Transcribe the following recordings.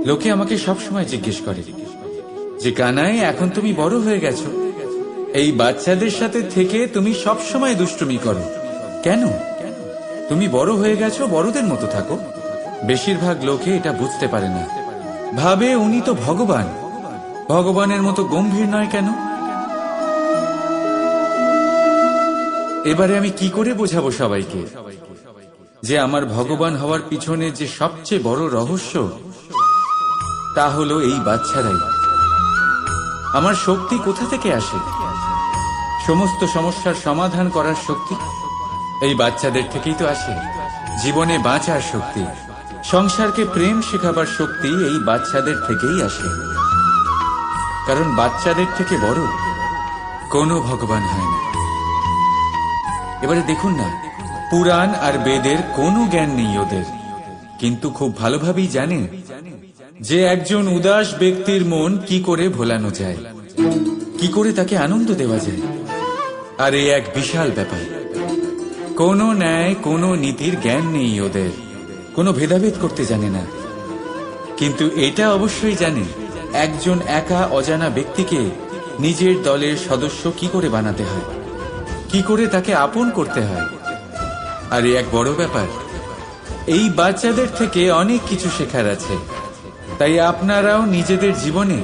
লোকে আমাকে সবসময় জিজ্ঞেস করে যে কানাই, এখন তুমি বড় হয়ে গেছো, এই বাচ্চাদের সাথে থেকে তুমি সবসময় দুষ্টুমি করো কেন? তুমি বড় হয়ে গেছো, বড়দের মতো থাকো। বেশিরভাগ লোকে এটা বুঝতে পারে না, ভাবে উনি তো ভগবান, ভগবানের মতো গম্ভীর নয় কেন? এবারে আমি কি করে বোঝাবো সবাইকে যে আমার ভগবান হওয়ার পিছনে যে সবচেয়ে বড় রহস্য, তা হলো এই বাচ্চারাই। আমার শক্তি কোথা থেকে আসে? সমস্ত সমস্যার সমাধান করার শক্তি এই বাচ্চাদের থেকেই তো আসে। জীবনে বাঁচার শক্তি, সংসারকে প্রেম শেখাবার শক্তি এই বাচ্চাদের থেকেই আসে। কারণ বাচ্চাদের থেকে বড় কোনো ভগবান হয় না। এবারে দেখুন না, পুরাণ আর বেদের কোনো জ্ঞান নেই ওদের, কিন্তু খুব ভালোভাবেই জানে যে একজন উদাস ব্যক্তির মন কি করে ভোলানো যায়, কি করে তাকে আনন্দ দেওয়া যায়। আর এই এক বিশাল ব্যাপার। কোনো ন্যায়, কোনো নীতির জ্ঞান নেই ওদের, কোনো ভেদাভেদ করতে জানে না। কিন্তু এটা অবশ্যই জানে একজন একা অজানা ব্যক্তিকে নিজের দলের সদস্য কি করে বানাতে হয়, কি করে তাকে আপন করতে হয়। আর এক বড় ব্যাপার, এই বাচ্চাদের থেকে অনেক কিছু শেখার আছে। তাই আপনারাও নিজেদের জীবনে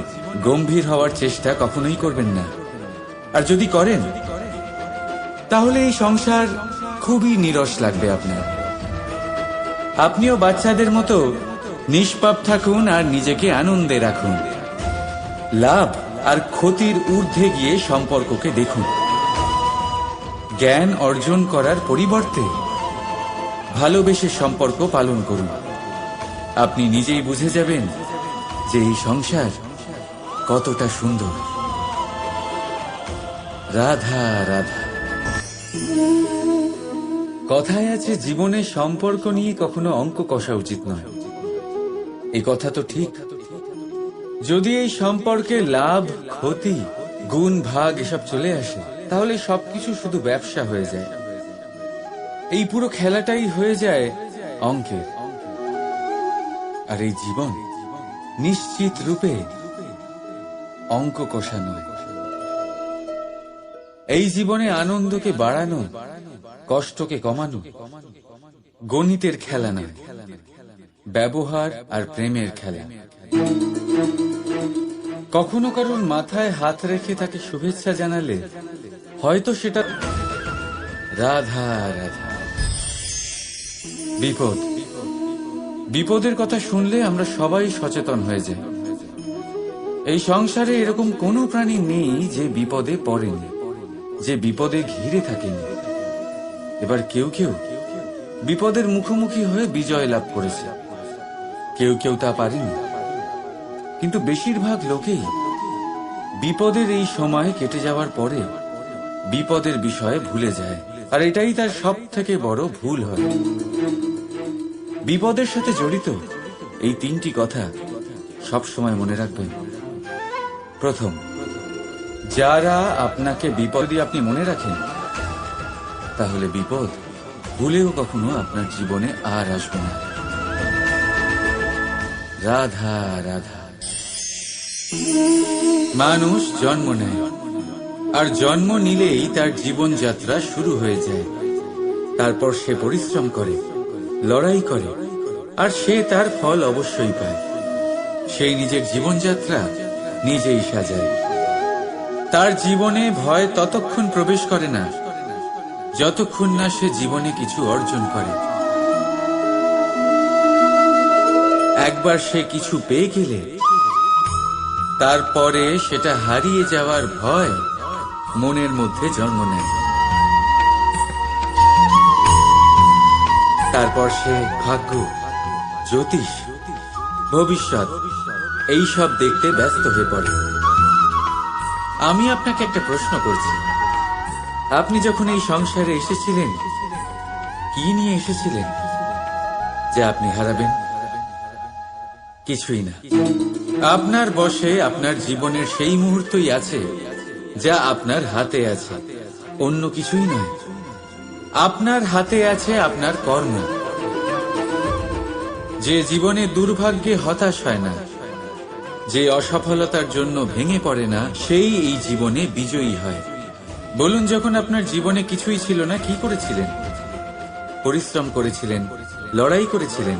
গম্ভীর হওয়ার চেষ্টা কখনোই করবেন না। আর যদি করেন তাহলে এই সংসার খুবই নিরস লাগবে আপনার। আপনিও বাচ্চাদের মতো নিষ্পাপ থাকুন আর নিজেকে আনন্দে রাখুন। লাভ আর ক্ষতির ঊর্ধ্বে গিয়ে সম্পর্ককে দেখুন। জ্ঞান অর্জন করার পরিবর্তে ভালোবেসে সম্পর্ক পালন করুন। আপনি নিজেই বুঝে যাবেন যে এই সংসার কতটা সুন্দর। রাধা রাধা। কথায় আছে, জীবনে সম্পর্ক নিয়ে কখনো অঙ্ক কষা উচিত নয়। এই কথা তো ঠিক। যদি এই সম্পর্কে লাভ, ক্ষতি, গুণ, ভাগ এসব চলে আসে, তাহলে সবকিছু শুধু ব্যবসা হয়ে যায়। এই পুরো খেলাটাই হয়ে যায় অঙ্কের। আর এই জীবন নিশ্চিত রূপে অঙ্ক কষা নয়। এই জীবনে আনন্দকে বাড়ানো, কষ্টকে কমানো গণিতের খেলা নয়, ব্যবহার আর প্রেমের খেলা। কখনো কারোর মাথায় হাত রেখে তাকে শুভেচ্ছা জানালে হয়তো সেটা রাধা রাধা। বিপদ, বিপদের কথা শুনলে আমরা সবাই সচেতন হয়ে যাই। এই সংসারে এরকম কোনো প্রাণী নেই যে বিপদে পড়েনি, যে বিপদে ঘিরে থাকেনি। এবার কেউ কেউ বিপদের মুখোমুখি হয়ে বিজয় লাভ করেছে, কেউ কেউ তা পারেনি। কিন্তু বেশিরভাগ লোকেই বিপদের এই সময় কেটে যাওয়ার পরে বিপদের বিষয়ে ভুলে যায়। আর এটাই তার সব থেকে বড় ভুল হয়। বিপদের সাথে জড়িত এই তিনটি কথা সব সময় মনে রাখবেন। প্রথম, যারা আপনাকে বিপদে আপনি মনে রাখেন, তাহলে বিপদ ভুলেও কখনো আপনার জীবনে আর আসবে না। রাধা রাধা। মানুষ জন্ম নেয়, আর জন্ম নিলেই তার জীবনযাত্রা শুরু হয়ে যায়। তারপর সে পরিশ্রম করে, লড়াই করে, আর সে তার ফল অবশ্যই পায়। সেই নিজের জীবনযাত্রা নিজেই সাজায়। তার জীবনে ভয় ততক্ষণ প্রবেশ করে না যতক্ষণ না সে জীবনে কিছু অর্জন করে। একবার সে কিছু পেয়ে গেলে তারপরে সেটা হারিয়ে যাওয়ার ভয় মনের মধ্যে জন্ম নেয়। তারপর সে ভাগ্য, জ্যোতিষ, ভবিষ্যৎ এইসব দেখতে ব্যস্ত হয়ে পড়ে। আমি আপনাকে একটা প্রশ্ন করছি, আপনি যখন এই সংসারে এসেছিলেন, কি নিয়ে এসেছিলেন যে আপনি হারাবেন? কিছুই না। আপনার বশে আপনার জীবনের সেই মুহূর্তই আছে যা আপনার হাতে আছে, অন্য কিছুই নয়। আপনার হাতে আছে আপনার কর্ম। যে জীবনে দুর্ভাগ্যে হতাশ হয় না, যে অসফলতার জন্য ভেঙে পড়ে না, সেই এই জীবনে বিজয়ী হয়। বলুন, যখন আপনার জীবনে কিছুই ছিল না, কি করেছিলেন? পরিশ্রম করেছিলেন, লড়াই করেছিলেন,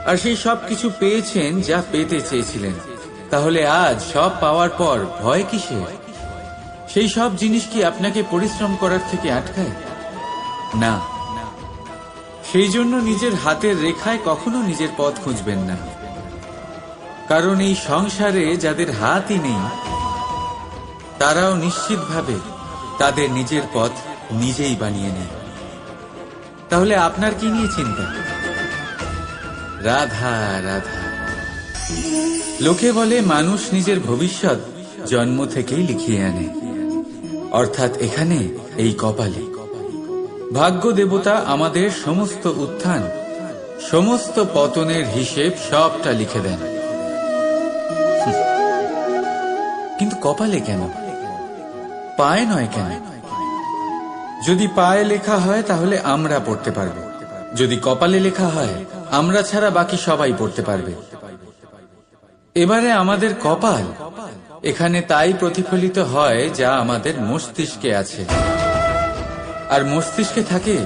আর সেই সব কিছু পেয়েছেন যা পেতে চেয়েছিলেন। তাহলে আজ সব পাওয়ার পর ভয় কিসে? সেই সব জিনিস কি আপনাকে পরিশ্রম করার থেকে আটকায়? না। সেই জন্য নিজের হাতের রেখায় কখনো নিজের পথ খুঁজবেন না, কারণ এই সংসারে যাদের হাতই নেই তারাও নিশ্চিতভাবে তাদের নিজের পথ নিজেই বানিয়ে নেয়। তাহলে আপনার কি নিয়ে চিন্তা? রাধা রাধা। লোকে বলে মানুষ নিজের ভবিষ্যৎ জন্ম থেকেই লিখিয়ে আনে, অর্থাৎ এখানে এই কপালে। ভাগ্য দেবতা আমাদের সমস্ত উত্থান, সমস্ত পতনের হিসেব সবটা লিখে দেন। কিন্তু কপালে কেন, পায়ে নয় কেন? যদি পায়ে লেখা হয় তাহলে আমরা পড়তে পারবো, যদি কপালে লেখা হয় আমরা ছাড়া বাকি সবাই পড়তে পারবে। এবারে আমাদের কপাল এখানে তাই প্রতিফলিত হয় যা আমাদের মস্তিষ্কে আছে, আর মস্তিষ্কে থাকে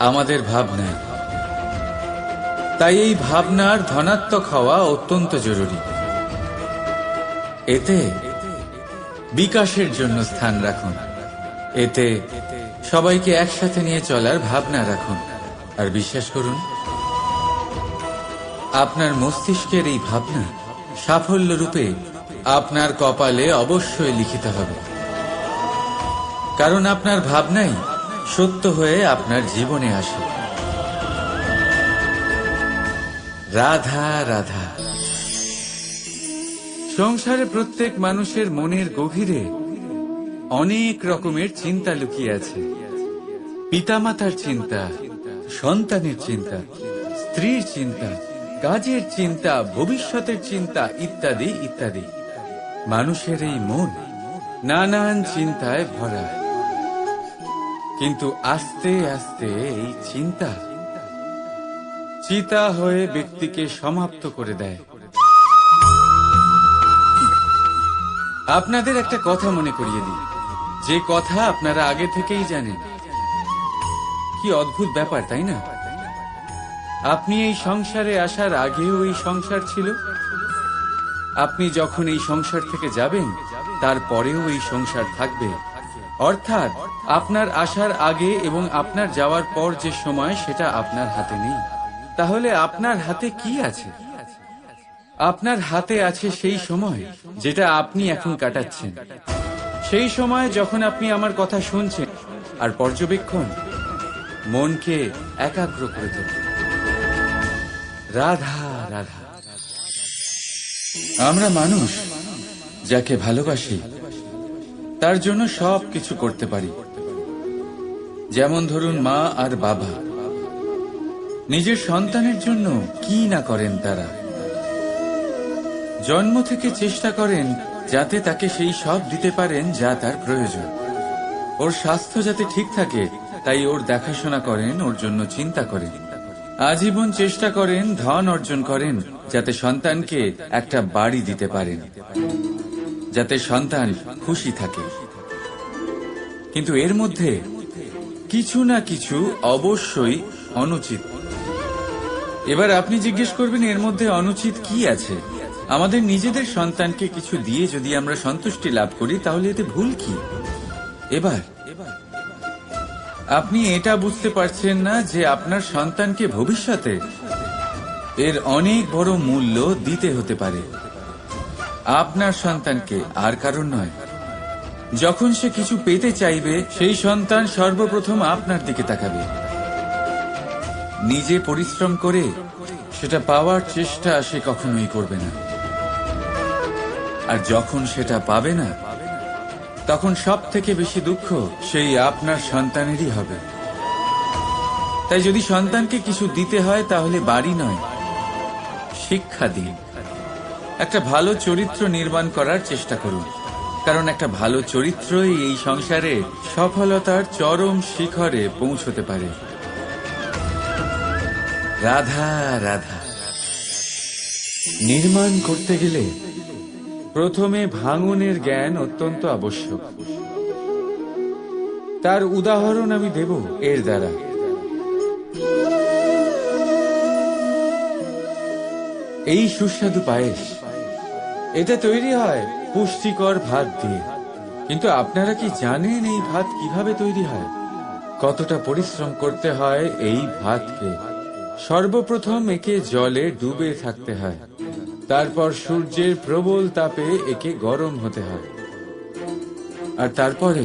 আমাদের ভাবনা। তাই এই ভাবনার ধনাত্মক হওয়া অত্যন্ত জরুরি। এতে বিকাশের জন্য স্থান রাখুন, এতে সবাইকে একসাথে নিয়ে চলার ভাবনা রাখুন, আর বিশ্বাস করুন আপনার মস্তিষ্কের এই ভাবনা সাফল্য রূপে আপনার কপালে অবশ্যই লিখিত হবে, কারণ আপনার ভাবনাই সত্য হয়ে আপনার জীবনে আসে। রাধা রাধা। সংসারে প্রত্যেক মানুষের মনের গভীরে অনেক রকমের চিন্তা লুকিয়ে আছে। পিতামাতার চিন্তা, সন্তানের চিন্তা, স্ত্রীর চিন্তা, কাজের চিন্তা, ভবিষ্যতের চিন্তা, ইত্যাদি ইত্যাদি। মানুষের এই মন নানান চিন্তায় ভরা, কিন্তু আস্তে আস্তে এই চিন্তা চিতা হয়ে ব্যক্তিকে সমাপ্ত করে দেয়। আপনাদের একটা কথা মনে করিয়ে দিই, যে কথা আপনারা আগে থেকেই জানেন। কি অদ্ভুত ব্যাপার, তাই না? আপনি এই সংসারে আসার আগেও এই সংসার ছিল, আপনি যখন এই সংসার থেকে যাবেন তারপরেও এই সংসার থাকবে। অর্থাৎ আপনার আসার আগে এবং আপনার যাওয়ার পর যে সময়, সেটা আপনার হাতে নেই। তাহলে আপনার হাতে কি আছে? আপনার হাতে আছে সেই সময় যেটা আপনি এখন কাটাচ্ছেন, সেই সময় যখন আপনি আমার কথা শুনছেন আর পর্যবেক্ষণ মনকে একাগ্র করে তোলে। রাধা রাধা। আমরা মানুষ যাকে ভালোবাসি তার জন্য সব কিছু করতে পারি। যেমন ধরুন, মা আর বাবা নিজের সন্তানের জন্য কি না করেন। তারা জন্ম থেকে চেষ্টা করেন যাতে তাকে সেই সব দিতে পারেন যা তার প্রয়োজন। ওর স্বাস্থ্য যাতে ঠিক থাকে তাই ওর দেখাশোনা করেন, ওর জন্য চিন্তা করেন। আজীবন চেষ্টা করেন, ধন অর্জন করেন যাতে সন্তানকে একটা বাড়ি দিতে পারেন, যাতে সন্তান খুশি থাকে। কিন্তু এর মধ্যে কিছু না কিছু অবশ্যই অনুচিত। এবার আপনি জিজ্ঞেস করবেন, এর মধ্যে অনুচিত কি আছে? আমাদের নিজেদের সন্তানকে কিছু দিয়ে যদি আমরা সন্তুষ্টি লাভ করি তাহলে এতে ভুল কি? এবার আপনি এটা বুঝতে পারছেন না যে আপনার সন্তানকে ভবিষ্যতে এর অনেক বড় মূল্য দিতে হতে পারে। আপনার সন্তানকে, আর কারণ নয়। যখন সে কিছু পেতে চাইবে সেই সন্তান সর্বপ্রথম আপনার দিকে তাকাবে। নিজে পরিশ্রম করে সেটা পাওয়ার চেষ্টা সে কখনোই করবে না, আর যখন সেটা পাবে না তখন সব থেকে বেশি দুঃখ সেই আপনার সন্তানেরই হবে। তাই যদি সন্তানকে কিছু দিতে হয় তাহলে বাড়ি নয়, শিক্ষা দিন। একটা ভালো চরিত্র নির্মাণ করার চেষ্টা করুন, কারণ একটা ভালো চরিত্রই এই সংসারে সফলতার চরম শিখরে পৌঁছতে পারে। রাধা রাধা। নির্মাণ করতে গেলে প্রথমে ভাঙনের জ্ঞান অত্যন্ত আবশ্যক। তার উদাহরণ আমি দেব এর দ্বারা। এই সুস্বাদু পায়েস, এটা তৈরি হয় পুষ্টিকর ভাত দিয়ে। কিন্তু আপনারা কি জানেন এই ভাত কিভাবে তৈরি হয়? কতটা পরিশ্রম করতে হয় এই ভাতকে? সর্বপ্রথম একে জলে ডুবে থাকতে হয়, তারপর সূর্যের প্রবল তাপে একে গরম হতে হয়, আর তারপরে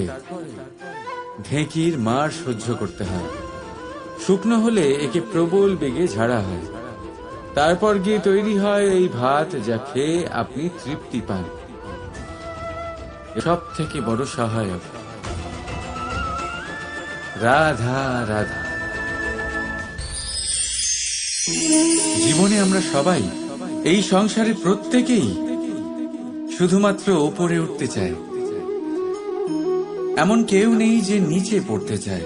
ঢেঁকির মার সহ্য করতে হয়। শুকনো হলে একে প্রবল বেগে ঝাড়া হয়, তারপর গিয়ে তৈরি হয় এই ভাত, যা খেয়ে আপনি তৃপ্তি পান। সব থেকে বড় সহায়ক রাধা রাধা। জীবনে আমরা সবাই, এই সংসারে প্রত্যেকেই শুধুমাত্র ওপরে উঠতে চায়। এমন কেউ নেই যে নিচে পড়তে চায়।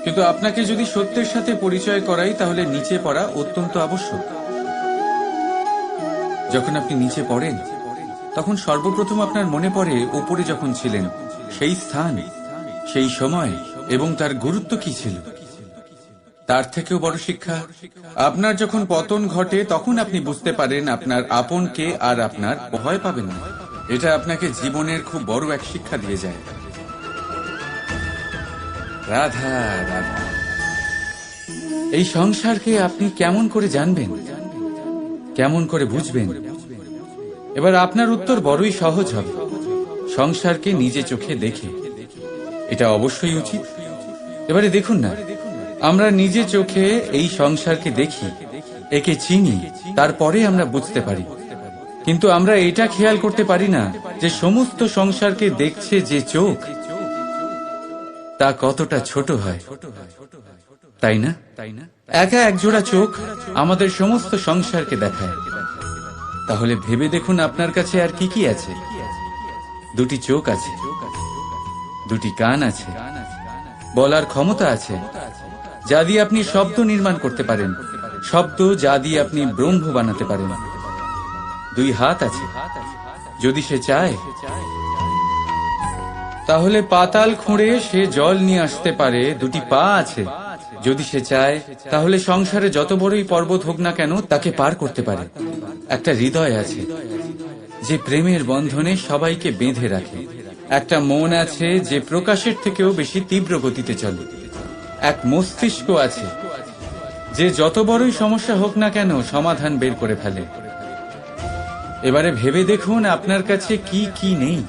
কিন্তু আপনাকে যদি সত্যের সাথে পরিচয় করাই, তাহলে নিচে পড়া অত্যন্ত আবশ্যক। যখন আপনি নিচে পড়েন, তখন সর্বপ্রথম আপনার মনে পড়ে ওপরে যখন ছিলেন, সেই স্থান, সেই সময় এবং তার গুরুত্ব কি ছিল। তার থেকেও বড় শিক্ষা, আপনার যখন পতন ঘটে, তখন আপনি বুঝতে পারেন আপনার আপনকে, আর আপনার ভয় পাবেন না। এটা আপনাকে জীবনের খুব বড় এক শিক্ষা দিয়ে যায়। রাধা রাধা। এই সংসারকে আপনি কেমন করে জানবেন, কেমন করে বুঝবেন? এবার আপনার উত্তর বড়ই সহজ হবে। সংসারকে নিজে চোখে দেখে। এটা অবশ্যই উচিত। এবারে দেখুন না, আমরা নিজে চোখে এই সংসারকে দেখি, একে চিনি, তারপরে আমরা বুঝতে পারি। কিন্তু আমরা এটা খেয়াল করতে পারি না যে সমস্ত সংসারকে দেখছে যে চোখ, তা কতটা ছোট হয়, তাই না? একা একজোড়া চোখ আমাদের সমস্ত সংসারকে দেখায়। তাহলে ভেবে দেখুন আপনার কাছে আর কি কি আছে। দুটি চোখ আছে, দুটি কান আছে, বলার ক্ষমতা আছে, যা দিয়ে আপনি শব্দ নির্মাণ করতে পারেন, শব্দ যা দিয়ে আপনি ব্রহ্ম বানাতে পারেন। দুই হাত আছে, যদি সে চায় তাহলে পাতাল খুঁড়ে সে জল নিয়ে আসতে পারে। দুটি পা আছে, যদি সে চায় তাহলে সংসারে যত বড়ই পর্বত হোক না কেন তাকে পার করতে পারে। একটা হৃদয় আছে, যে প্রেমের বন্ধনে সবাইকে বেঁধে রাখে। একটা মন আছে, যে প্রকাশের থেকেও বেশি তীব্র গতিতে চলে। এক মস্তিষ্ক আছে, যে যত বড়ই সমস্যা হোক না কেন সমাধান বের করে ফেলে। এবারে ভেবে দেখুন আপনার কাছে কি কি নেই।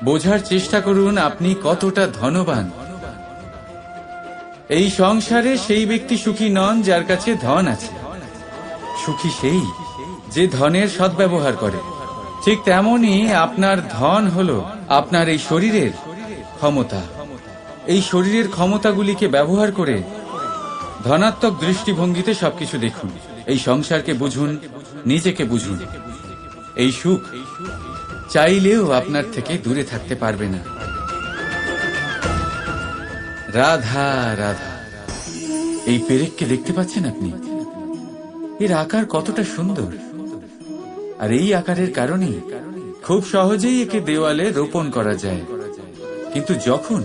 বোঝার চেষ্টা করুন আপনি কতটা ধনবান। এই সংসারে সেই ব্যক্তি সুখী নন যার কাছে ধন আছে। সুখী সেই যে ধনের সদ্ব্যবহার করে। ঠিক তেমনি আপনার ধন হলো আপনার এই শরীরের ক্ষমতা। এই শরীরের ক্ষমতাগুলিকে ব্যবহার করে ধনাত্মক দৃষ্টিভঙ্গিতে সবকিছু দেখুন। এই সংসারকে বুঝুন, নিজেকে বুঝুন। এই সুখ চাইলেও আপনার থেকে দূরে থাকতে পারবে না। রাধা রাধা। এই পেরেককে দেখতে পাচ্ছেন আপনি? এর আকার কতটা সুন্দর। আর এই আকারের কারণে খুব সহজেই একে দেওয়ালে রোপণ করা যায়। কিন্তু যখন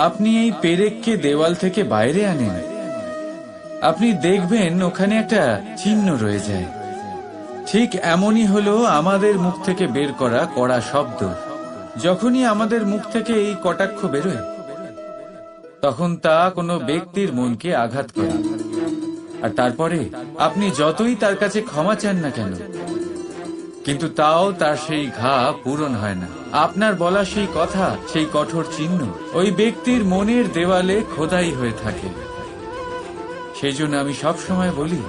আপনি এই পেরেককে দেওয়াল থেকে বাইরে আনেন, আপনি দেখবেন ওখানে একটা চিহ্ন রয়ে যায়। ঠিক এমনই হলো আমাদের মুখ থেকে বের করা কড়া শব্দ। যখনই আমাদের মুখ থেকে এই কটাক্ষ বেরোয়, তখন তা কোনো ব্যক্তির মনকে আঘাত করে। আর তারপরে আপনি যতই তার কাছে ক্ষমা চান না কেন, কিন্তু তাও তার সেই ঘা পূরণ হয় না। আপনার বলা সেই কথা, সেই কঠোর চিহ্ন ওই ব্যক্তির মনের দেওয়ালে খোদাই হয়ে থাকে। সেই জন্য আমি সবসময় বলি,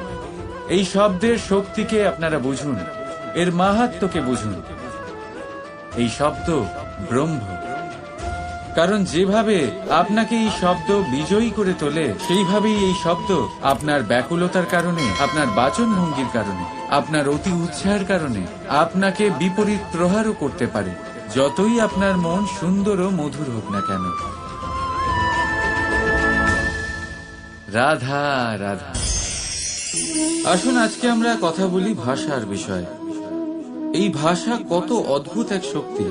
এই শব্দের শক্তিকে আপনারা বুঝুন, এর মাহাত্ম্যকে বুঝুন। এই শব্দ ব্রহ্ম। কারণ যেভাবে আপনাকে এই শব্দ বিজয়ী করে তোলে, সেইভাবেই এই শব্দ আপনার ব্যাকুলতার কারণে, আপনার বাচন ভঙ্গির কারণে, আপনার অতি উৎসাহের কারণে আপনাকে বিপরীত প্রহারও করতে পারে, যতই আপনার মন সুন্দর ও মধুর হোক না কেন। রাধা রাধা। আসুন আজকে আমরা কথা বলি ভাষার বিষয়। এই ভাষা কত অদ্ভুত এক শক্তি,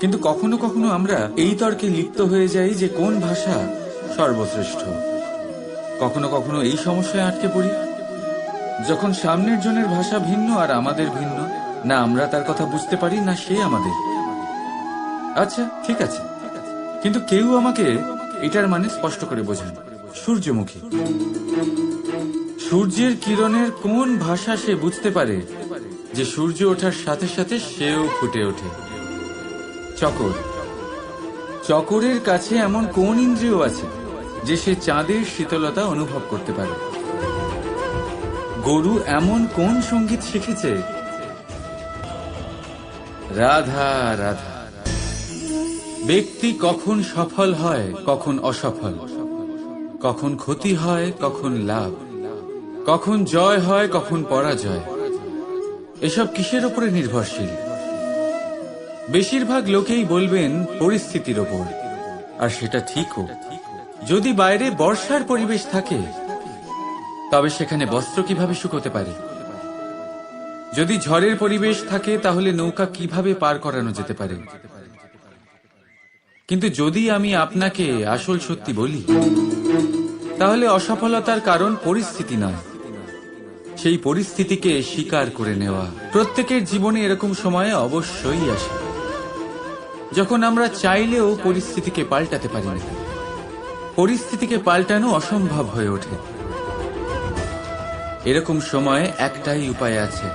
কিন্তু কখনো কখনো আমরা এই তর্কে লিপ্ত হয়ে যাই যে কোন ভাষা সর্বশ্রেষ্ঠ। কখনো কখনো এই সমস্যায় আটকে পড়ি যখন সামনের জনের ভাষা ভিন্ন আর আমাদের ভিন্ন, না আমরা তার কথা বুঝতে পারি না সে আমাদের। আচ্ছা ঠিক আছে, কিন্তু কেউ আমাকে এটার মানে স্পষ্ট করে বোঝান। সূর্যমুখী, সূর্যের কিরণের কোন ভাষা সে বুঝতে পারে যে সূর্য ওঠার সাথে সাথে সেও ফুটে ওঠে? চকর, চকরের কাছে এমন কোন ইন্দ্রিয় আছে যে সে চাঁদের শীতলতা অনুভব করতে পারে? গরু এমন কোন সঙ্গীত শিখেছে? রাধা রাধা। ব্যক্তি কখন সফল হয়, কখন অসফল, কখন ক্ষতি হয়, কখন লাভ, কখন জয় হয়, কখন পরাজয়, এসব কিসের উপরে নির্ভরশীল? বেশিরভাগ লোকেই বলবেন পরিস্থিতির ওপর, আর সেটা ঠিকও। যদি বাইরে বর্ষার পরিবেশ থাকে তবে সেখানে বস্ত্র কিভাবে শুকোতে পারে? যদি ঝড়ের পরিবেশ থাকে তাহলে নৌকা কিভাবে পার করানো যেতে পারে? কিন্তু যদি আমি আপনাকে আসল সত্যি বলি, তাহলে অসফলতার কারণ পরিস্থিতি নয়, সেই পরিস্থিতিকে স্বীকার করে নেওয়া। প্রত্যেকের জীবনে এরকম সময়ে অবশ্যই আসে যখন আমরা চাইলেও পরিস্থিতিকে পাল্টাতে পারি না। পরিস্থিতিকে পাল্টানো অসম্ভব হয়ে ওঠে। এরকম সময়ে একটাই উপায় আছে,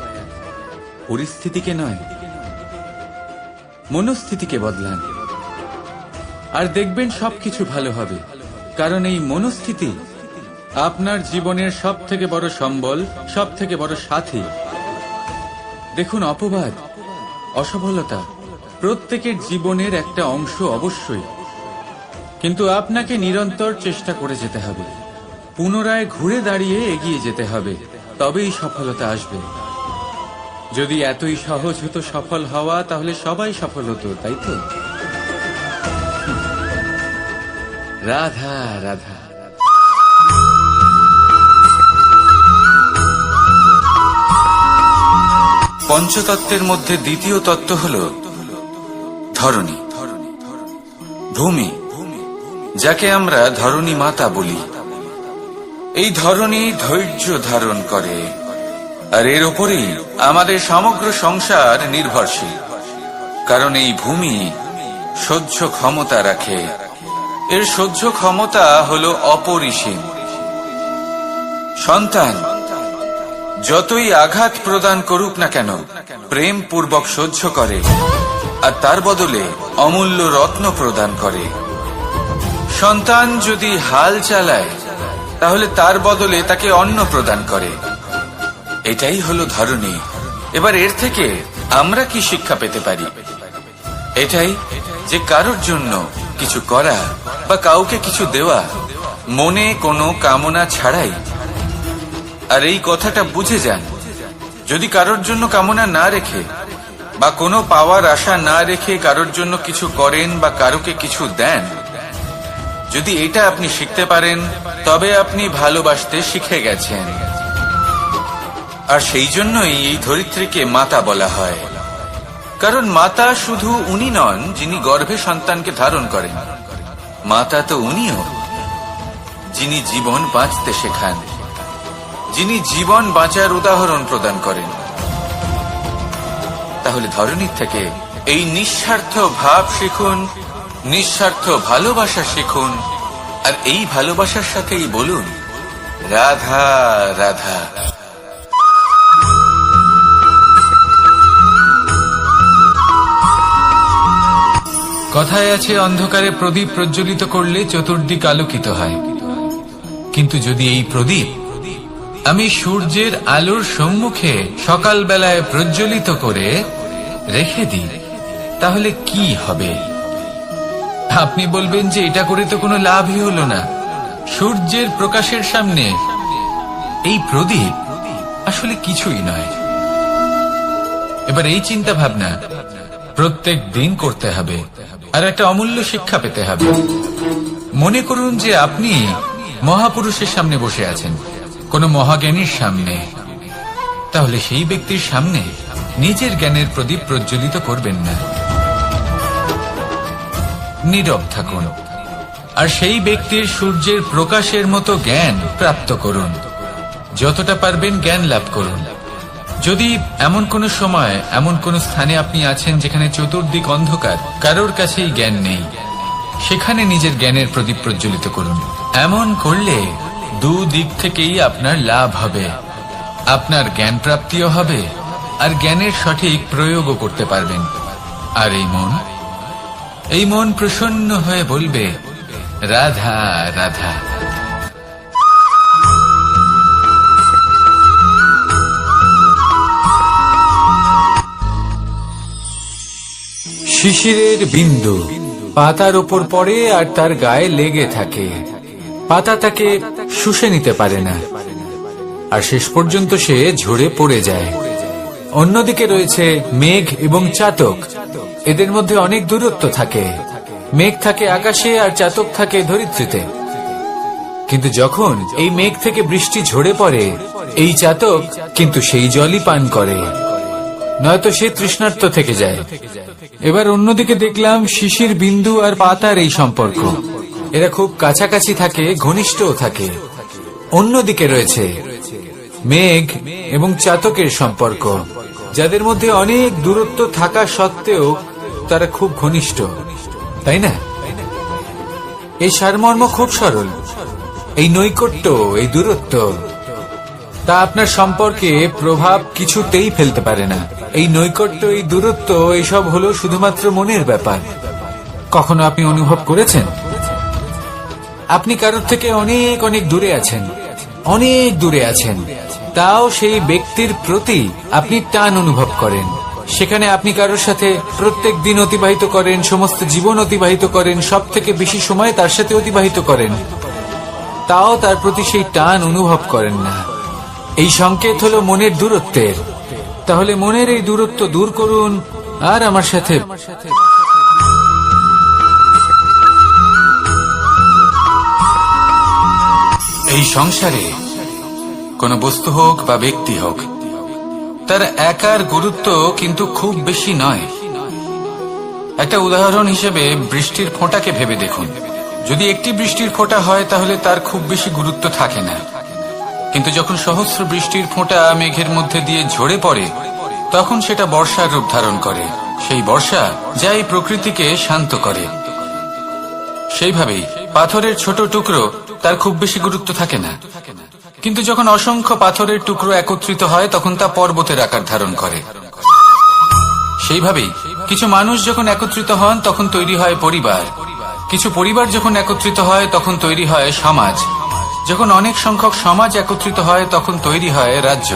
পরিস্থিতিকে নয়, মনস্থিতিকে বদলান, আর দেখবেন সবকিছু ভালো হবে। কারণ এই মনস্থিতি আপনার জীবনের সব থেকে বড় সম্বল, সব থেকে বড় সাথী। দেখুন, অপবাদ, অসফলতা প্রত্যেকের জীবনের একটা অংশ অবশ্যই, কিন্তু আপনাকে নিরন্তর চেষ্টা করে যেতে হবে, পুনরায় ঘুরে দাঁড়িয়ে এগিয়ে যেতে হবে, তবেই সফলতা আসবে। যদি এতই সহজ হতো সফল হওয়া, তাহলে সবাই সফল হতো, তাই তো? রাধা রাধা। পঞ্চতত্ত্বের মধ্যে দ্বিতীয় তত্ত্ব হল ধরণী, ভূমি, যাকে আমরা ধরণী মাতা বলি। এই ধরণী ধৈর্য ধারণ করে, আর এর উপরেই আমাদের সমগ্র সংসার নির্ভরশীল। কারণ এই ভূমি সহ্য ক্ষমতা রাখে, এর সহ্য ক্ষমতা হল অপরিসীম। সন্তান যতই আঘাত প্রদান করুক না কেন, প্রেম পূর্বক সহ্য করে, আর তার বদলে অমূল্য রত্ন প্রদান করে। সন্তান যদি হাল চালায়, তাহলে তার বদলে তাকে অন্ন প্রদান করে। এটাই হলো ধরণী। এবার এর থেকে আমরা কি শিক্ষা পেতে পারি? এটাই যে কারোর জন্য কিছু করা বা কাউকে কিছু দেওয়া মনে কোনো কামনা ছাড়াই। আর এই কথাটা বুঝে যান, যদি কারোর জন্য কামনা না রেখে বা কোনো পাওয়ার আশা না রেখে কারোর জন্য কিছু করেন বা কারোকে কিছু দেন, যদি এটা আপনি শিখতে পারেন, তবে আপনি ভালোবাসতে শিখে গেছেন। আর সেই জন্যই এই ধরিত্রীকে মাতা বলা হয়। কারণ মাতা শুধু উনি নন যিনি গর্ভে সন্তানকে ধারণ করেন, মাতা তো উনিও যিনি জীবন বাঁচতে শেখান, যিনি জীবন বাঁচার উদাহরণ প্রদান করেন। তাহলে ধরণীর থেকে এই নিঃস্বার্থ ভাব শিখুন, নিঃস্বার্থ ভালোবাসা শিখুন, আর এই ভালোবাসার সাথেই বলুন রাধা রাধা। কথায় আছে, অন্ধকারে প্রদীপ প্রজ্বলিত করলে চতুর্দিক আলোকিত হয়। কিন্তু যদি এই প্রদীপ আমি সূর্যের আলোর সম্মুখে সকালবেলায় প্রজ্বলিত করে রেখে দিই, তাহলে কি হবে? আপনি বলবেন যে এটা করে তো কোনো লাভই হলো না। সূর্যের প্রকাশের সামনে এই প্রদীপ আসলে কিছুই নয়। এবার এই চিন্তা ভাবনা প্রত্যেক দিন করতে হবে, আর একটা অমূল্য শিক্ষা পেতে হবে। মনে করুন যে আপনি মহাপুরুষের সামনে বসে আছেন, কোন মহাজ্ঞানীর সামনে, তাহলে সেই ব্যক্তির সামনে নিজের জ্ঞানের প্রদীপ প্রজ্বলিত করবেন না, নীরব থাকুন আর সেই ব্যক্তির সূর্যের প্রকাশের মতো জ্ঞান প্রাপ্ত করুন। যতটা পারবেন জ্ঞান লাভ করুন। যদি এমন কোন সময় এমন কোন স্থানে আপনি আছেন যেখানে চতুর্দিক অন্ধকার, কারোর কাছেই জ্ঞান নেই, সেখানে নিজের জ্ঞানের প্রদীপ প্রজ্বলিত করুন। এমন করলে দুদিক থেকেই আপনার লাভ হবে, আপনার জ্ঞান প্রাপ্তিও হবে আর জ্ঞানের সঠিক প্রয়োগও করতে পারবেন। আর এই মন প্রসন্ন হয়ে বলবে, রাধা রাধা। শিশিরের বিন্দু পাতার উপর পড়ে আর তার গায়ে লেগে থাকে, পাতা তাকে শুষে নিতে পারে না আর শেষ পর্যন্ত সে ঝরে পড়ে যায়। অন্যদিকে রয়েছে মেঘ এবং চাতক, এদের মধ্যে অনেক দূরত্ব থাকে। মেঘ থাকে আকাশে আর চাতক থাকে ধরিত্রীতে। কিন্তু যখন এই মেঘ থেকে বৃষ্টি ঝরে পড়ে, এই চাতক কিন্তু সেই জলই পান করে, নয়তো সে তৃষ্ণার্ত থেকে যায়। এবার অন্যদিকে দেখলাম শিশির বিন্দু আর পাতার এই সম্পর্ক, এরা খুব কাছাকাছি থাকে, ঘনিষ্ঠও থাকে। অন্যদিকে রয়েছে মেঘ এবং চাতকের সম্পর্ক, যাদের মধ্যে অনেক দূরত্ব থাকা সত্ত্বেও তারা খুব ঘনিষ্ঠ, তাই না? এই সারমর্ম খুব সরল। এই নৈকট্য, এই দূরত্ব, তা আপনার সম্পর্কে প্রভাব কিছুতেই ফেলতে পারে না। এই নৈকট্য, এই দূরত্ব, এইসব হলো শুধুমাত্র মনের ব্যাপার। কখনো আপনি অনুভব করেছেন আপনি কারোর থেকে অনেক অনেক দূরে আছেন, অনেক দূরে আছেন, তাও সেই ব্যক্তির প্রতি আপনি টান অনুভব করেন। সেখানে আপনি কারোর সাথে প্রত্যেক দিন অতিবাহিত করেন, সমস্ত জীবন অতিবাহিত করেন, সব থেকে বেশি সময় তার সাথে অতিবাহিত করেন, তাও তার প্রতি সেই টান অনুভব করেন না। এই সংকেত হলো মনের দূরত্বের। তাহলে মনের এই দূরত্ব দূর করুন আর আমার সাথে এই সংসারে কোন বস্তু হোক বা ব্যক্তি হোক, তার একার গুরুত্ব কিন্তু খুব বেশি নয়। একটা উদাহরণ হিসেবে বৃষ্টির ফোঁটাকে ভেবে দেখুন। যদি একটি বৃষ্টির ফোঁটা হয় তাহলে তার খুব বেশি গুরুত্ব থাকে না, কিন্তু যখন সহস্র বৃষ্টির ফোঁটা মেঘের মধ্যে দিয়ে ঝরে পড়ে, তখন সেটা বর্ষার রূপ ধারণ করে। সেই বর্ষা যা এই প্রকৃতিকে শান্ত করে। সেইভাবেই পাথরের ছোট টুকরো, তার খুব বেশি গুরুত্ব থাকে না, কিন্তু যখন অসংখ্য পাথরের টুকরো একত্রিত হয় তখন তা পর্বতের আকার ধারণ করে। সেইভাবেই কিছু মানুষ যখন একত্রিত হন তখন তৈরি হয় পরিবার, কিছু পরিবার যখন একত্রিত হয় তখন তৈরি হয় সমাজ, যখন অনেক সংখ্যক সমাজ একত্রিত হয় তখন তৈরি হয় রাজ্য।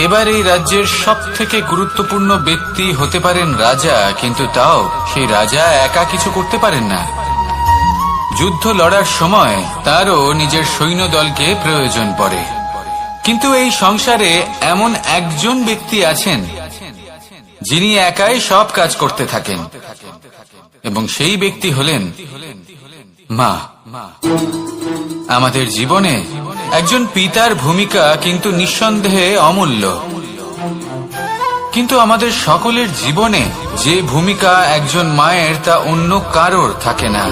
এবার এই রাজ্যের সব থেকে গুরুত্বপূর্ণ ব্যক্তি হতে পারেন রাজা, কিন্তু তাও সেই রাজা একা কিছু করতে পারেন না। যুদ্ধ লড়ার সময় তারও নিজের সৈন্যদলকে প্রয়োজন পড়ে। কিন্তু এই সংসারে এমন একজন ব্যক্তি আছেন যিনি একাই সব কাজ করতে থাকেন, এবং সেই ব্যক্তি হলেন মা। আমাদের জীবনে একজন পিতার ভূমিকা কিন্তু নিঃসন্দেহে অমূল্য, কিন্তু আমাদের সকলের জীবনে যে ভূমিকা একজন মায়ের তা অন্য কারোর থাকে না।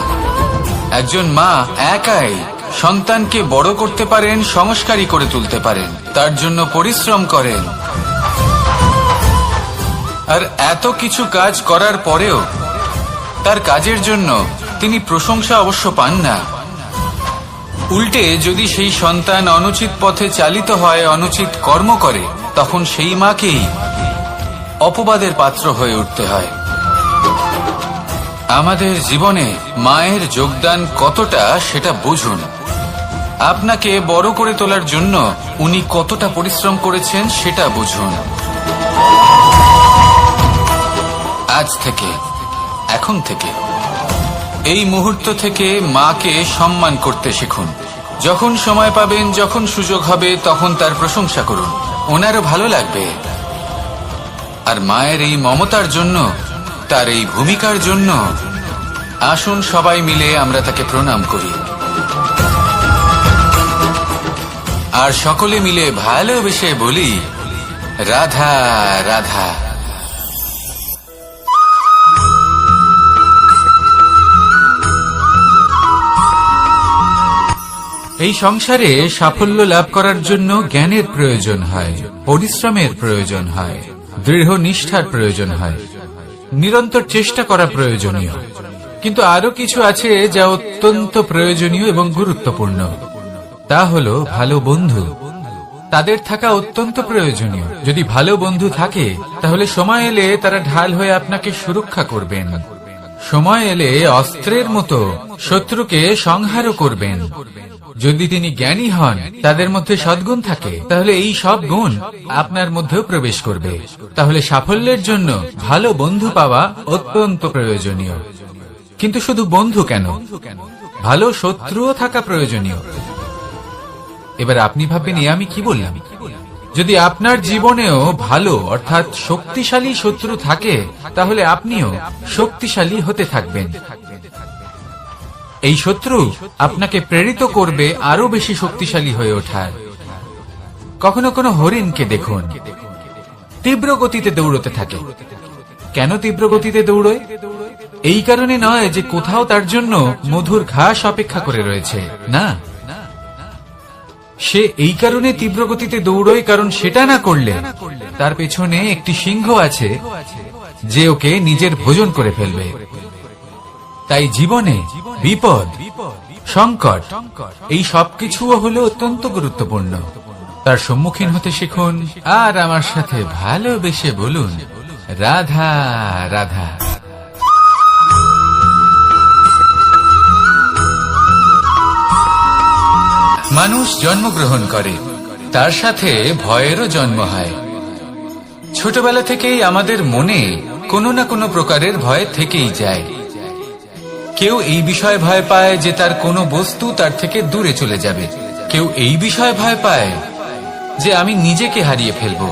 একজন মা একাই সন্তানকে বড় করতে পারেন, সংস্কারী করে তুলতে পারেন, তার জন্য পরিশ্রম করেন। আর এত কিছু কাজ করার পরেও তার কাজের জন্য তিনি প্রশংসা অবশ্য পান না। উল্টে যদি সেই সন্তান অনুচিত পথে চালিত হয়, অনুচিত কর্ম করে, তখন সেই মাকেই অপবাদের পাত্র হয়ে উঠতে হয়। আমাদের জীবনে মায়ের যোগদান কতটা সেটা বুঝুন। আপনাকে বড় করে তোলার জন্য উনি কতটা পরিশ্রম করেছেন সেটা বুঝুন। আজ থেকে, এখন থেকে, এই মুহূর্ত থেকে মাকে সম্মান করতে শিখুন। যখন সময় পাবেন, যখন সুযোগ হবে, তখন তার প্রশংসা করুন, ওনারও ভালো লাগবে। আর মায়ের এই মমতার জন্য, তার এই ভূমিকার জন্য আসুন সবাই মিলে আমরা তাকে প্রণাম করি। আর সকলে মিলে ভালোবেসে বলি রাধা রাধা। এই সংসারে সাফল্য লাভ করার জন্য জ্ঞানের প্রয়োজন হয়, পরিশ্রমের প্রয়োজন হয়, দৃঢ় নিষ্ঠার প্রয়োজন হয়, নিরন্তর চেষ্টা করা প্রয়োজনীয়। কিন্তু আরো কিছু আছে যা অত্যন্ত প্রয়োজনীয় এবং গুরুত্বপূর্ণ। তা হলো ভালো বন্ধু। তাদের থাকা অত্যন্ত প্রয়োজনীয়। যদি ভালো বন্ধু থাকে তাহলে সময় এলে তারা ঢাল হয়ে আপনাকে সুরক্ষা করবেন। সময় এলে অস্ত্রের মতো শত্রুকে সংহারও করবেন। যদি তিনি জ্ঞানী হন, তাদের মধ্যে সদ্গুণ থাকে, তাহলে এই সব গুণ আপনার মধ্যেও প্রবেশ করবে। তাহলে সাফল্যের জন্য ভালো বন্ধু পাওয়া অত্যন্ত প্রয়োজনীয়। কিন্তু শুধু বন্ধু কেন, ভালো শত্রুও থাকা প্রয়োজনীয়। এবার আপনি ভাববেন, আমি কি বললাম? যদি আপনার জীবনেও ভালো অর্থাৎ শক্তিশালী শত্রু থাকে, তাহলে আপনিও শক্তিশালী হতে থাকবেন। এই শত্রু আপনাকে প্রেরিত করবে আরো বেশি শক্তিশালী হয়ে ওঠার। কখনো কোনো হরিণকে দেখুন, তীব্র গতিতে দৌড়তে থাকে। কেন তীব্র গতিতে দৌড়য়? এই কারণে নয় যে কোথাও তার জন্য মধুর ঘাস অপেক্ষা করে রয়েছে, না। সে এই কারণে তীব্র গতিতে দৌড়য় কারণ সেটা না করলে তার পেছনে একটি সিংহ আছে যে ওকে নিজের ভোজন করে ফেলবে। তাই জীবনে বিপদ, সংকট, এই সবকিছুও হলো অত্যন্ত গুরুত্বপূর্ণ। তার সম্মুখীন হতে শিখুন আর আমার সাথে ভালোবেসে বলুন রাধা রাধা। মানুষ জন্মগ্রহণ করে, তার সাথে ভয়েরও জন্ম হয়। ছোটবেলা থেকেই আমাদের মনে কোনো না কোনো প্রকারের ভয় থেকেই যায়। কেউ এই বিষয়ে ভয় পায় যে তার কোনো বস্তু তার থেকে দূরে চলে যাবে। কেউ এই বিষয়ে ভয় পায় যে আমি নিজেকে হারিয়ে ফেলব।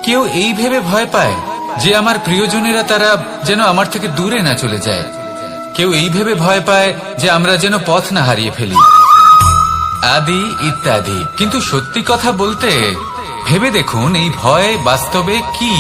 কেউ এই ভেবে ভয় পায় যে আমার প্রিয়জনেরা তারা যেন আমার থেকে দূরে না চলে যায়। কেউ এই ভেবে ভয় পায় যে আমরা যেন পথ না হারিয়ে ফেলি, আদি ইত্যাদি। কিন্তু সত্যি কথা বলতে ভেবে দেখুন, এই ভয় বাস্তবে কি?